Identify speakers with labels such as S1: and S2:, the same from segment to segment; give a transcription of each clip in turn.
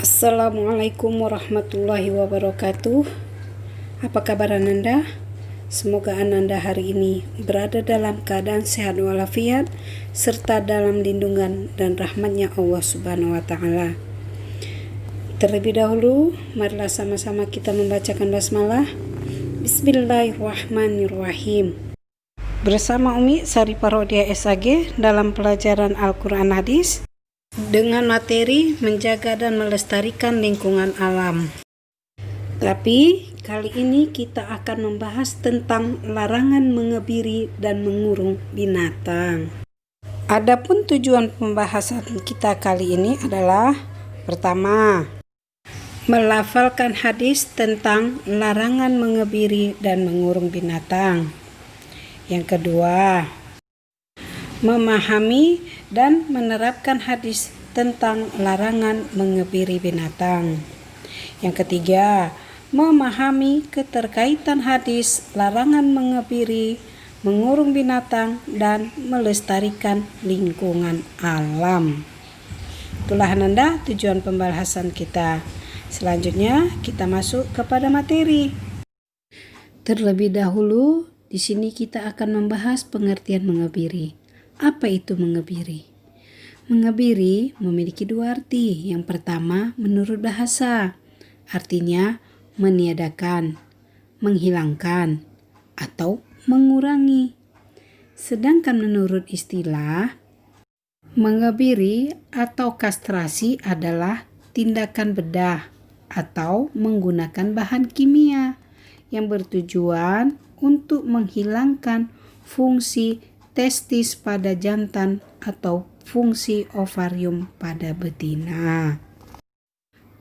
S1: Assalamualaikum warahmatullahi wabarakatuh. Apa kabar Ananda? Semoga Ananda hari ini berada dalam keadaan sehat walafiat serta dalam lindungan dan rahmatnya Allah Subhanahu wa Ta'ala. Terlebih dahulu, marilah sama-sama kita membacakan basmalah. Bismillahirrahmanirrahim. Bersama Umi Sari Parodia SAG dalam pelajaran Al-Quran Hadis dengan materi menjaga dan melestarikan lingkungan alam. Tapi kali ini kita akan membahas tentang larangan mengebiri dan mengurung binatang. Adapun tujuan pembahasan kita kali ini adalah: pertama, melafalkan hadis tentang larangan mengebiri dan mengurung binatang. Yang kedua, memahami dan menerapkan hadis tentang larangan mengebiri binatang. Yang ketiga, memahami keterkaitan hadis larangan mengebiri, mengurung binatang, dan melestarikan lingkungan alam. Itulah Ananda tujuan pembahasan kita. Selanjutnya kita masuk kepada materi. Terlebih dahulu, di sini kita akan membahas pengertian mengebiri. Apa itu mengebiri? Mengebiri memiliki dua arti. Yang pertama, menurut bahasa, artinya meniadakan, menghilangkan, atau mengurangi. Sedangkan menurut istilah, mengebiri atau kastrasi adalah tindakan bedah atau menggunakan bahan kimia yang bertujuan untuk menghilangkan fungsi testis pada jantan atau fungsi ovarium pada betina.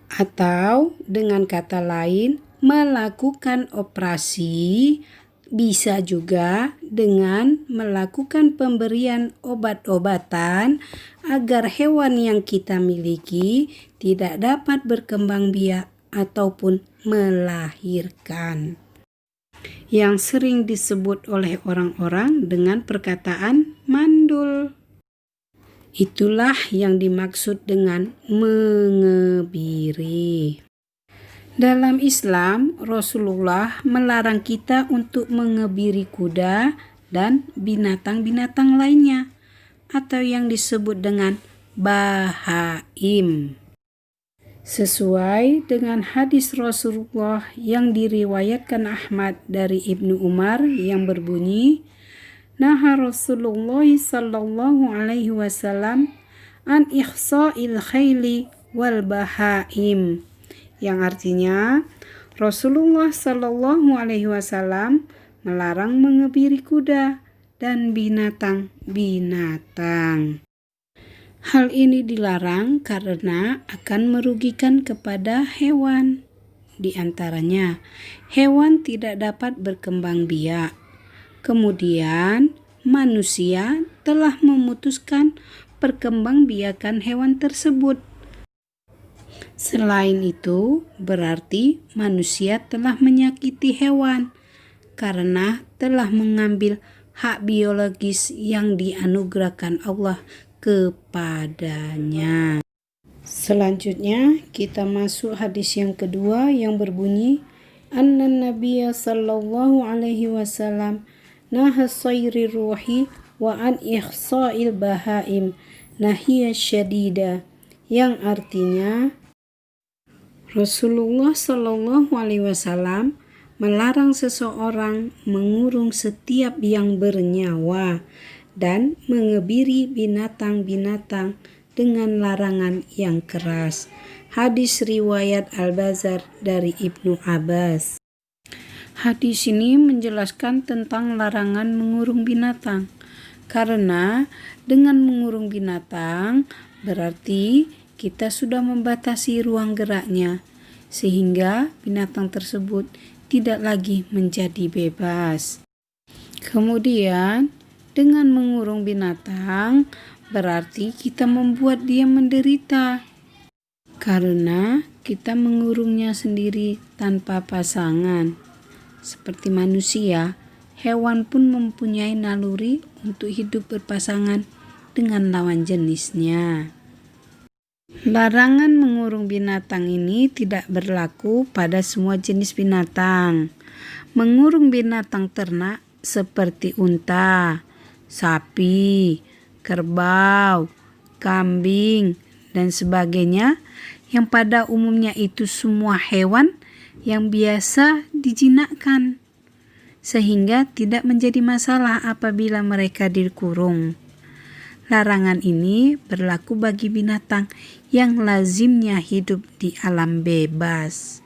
S1: Atau dengan kata lain, melakukan operasi bisa juga dengan melakukan pemberian obat-obatan agar hewan yang kita miliki tidak dapat berkembang biak ataupun melahirkan, yang sering disebut oleh orang-orang dengan perkataan mandul. Itulah yang dimaksud dengan mengebiri. Dalam Islam, Rasulullah melarang kita untuk mengebiri kuda dan binatang-binatang lainnya, atau yang disebut dengan bahaim. Sesuai dengan hadis Rasulullah yang diriwayatkan Ahmad dari Ibnu Umar yang berbunyi, Naha Rasulullah sallallahu alaihi wasallam an ihsa'il khayli wal bahaim, yang artinya Rasulullah sallallahu alaihi wasallam melarang mengebiri kuda dan binatang-binatang. Hal ini dilarang karena akan merugikan kepada hewan. Di antaranya, hewan tidak dapat berkembang biak. Kemudian, manusia telah memutuskan perkembangbiakan hewan tersebut. Selain itu, berarti manusia telah menyakiti hewan karena telah mengambil hak biologis yang dianugerahkan Allah kepadanya. Selanjutnya kita masuk hadis yang kedua yang berbunyi, Anna Nabiya sallallahu alaihi wasallam naha sayri ruhi wa an ihsa'il bahaim nahiyya syadida, yang artinya Rasulullah sallallahu alaihi wasallam melarang seseorang mengurung setiap yang bernyawa dan mengebiri binatang-binatang dengan larangan yang keras. Hadis riwayat Al-Bazar dari Ibnu Abbas. Hadis ini menjelaskan tentang larangan mengurung binatang. Karena dengan mengurung binatang berarti kita sudah membatasi ruang geraknya, sehingga binatang tersebut tidak lagi menjadi bebas. Kemudian dengan mengurung binatang berarti kita membuat dia menderita karena kita mengurungnya sendiri tanpa pasangan. Seperti manusia, hewan pun mempunyai naluri untuk hidup berpasangan dengan lawan jenisnya. Larangan mengurung binatang ini tidak berlaku pada semua jenis binatang. Mengurung binatang ternak seperti unta, sapi, kerbau, kambing, dan sebagainya, yang pada umumnya itu semua hewan yang biasa dijinakkan, sehingga tidak menjadi masalah apabila mereka dikurung. Larangan ini berlaku bagi binatang yang lazimnya hidup di alam bebas,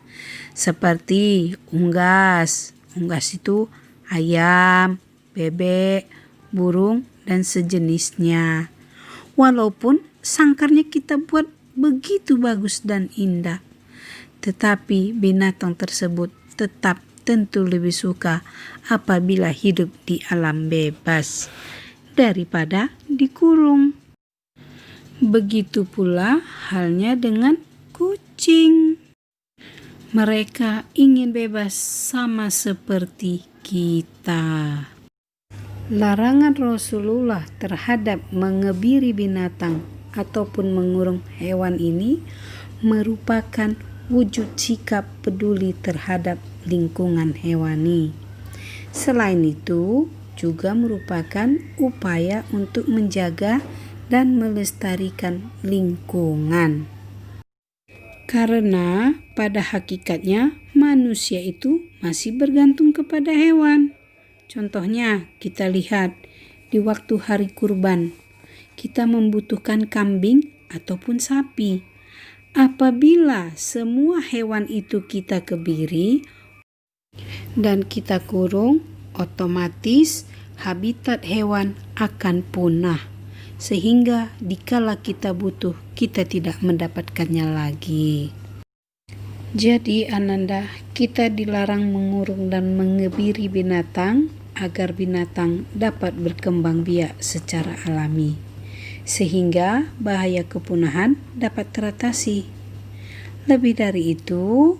S1: seperti unggas. Unggas itu ayam, bebek, burung, dan sejenisnya. Walaupun sangkarnya kita buat begitu bagus dan indah, tetapi binatang tersebut tetap tentu lebih suka apabila hidup di alam bebas daripada dikurung. Begitu pula halnya dengan kucing. Mereka ingin bebas sama seperti kita. Larangan Rasulullah terhadap mengebiri binatang ataupun mengurung hewan ini merupakan wujud sikap peduli terhadap lingkungan hewani. Selain itu, juga merupakan upaya untuk menjaga dan melestarikan lingkungan. Karena pada hakikatnya manusia itu masih bergantung kepada hewan. Contohnya kita lihat di waktu hari kurban, kita membutuhkan kambing ataupun sapi. Apabila semua hewan itu kita kebiri dan kita kurung, otomatis habitat hewan akan punah, sehingga dikala kita butuh, kita tidak mendapatkannya lagi. Jadi Ananda, kita dilarang mengurung dan mengebiri binatang agar binatang dapat berkembang biak secara alami, sehingga bahaya kepunahan dapat teratasi. Lebih dari itu,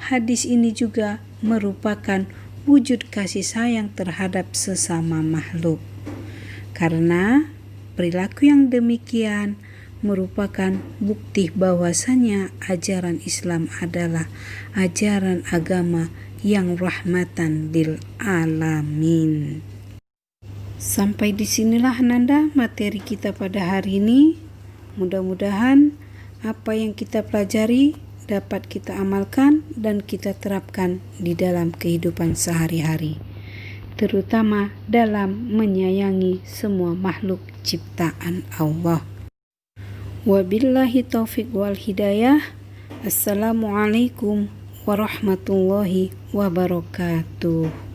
S1: hadis ini juga merupakan wujud kasih sayang terhadap sesama makhluk. Karena perilaku yang demikian merupakan bukti bahwasanya ajaran Islam adalah ajaran agama yang rahmatan lil alamin. Sampai disinilah Nanda materi kita pada hari ini. Mudah-mudahan apa yang kita pelajari dapat kita amalkan dan kita terapkan di dalam kehidupan sehari-hari, terutama dalam menyayangi semua makhluk ciptaan Allah. Wabillahi taufiq wal hidayah. Assalamualaikum warahmatullahi wabarakatuh.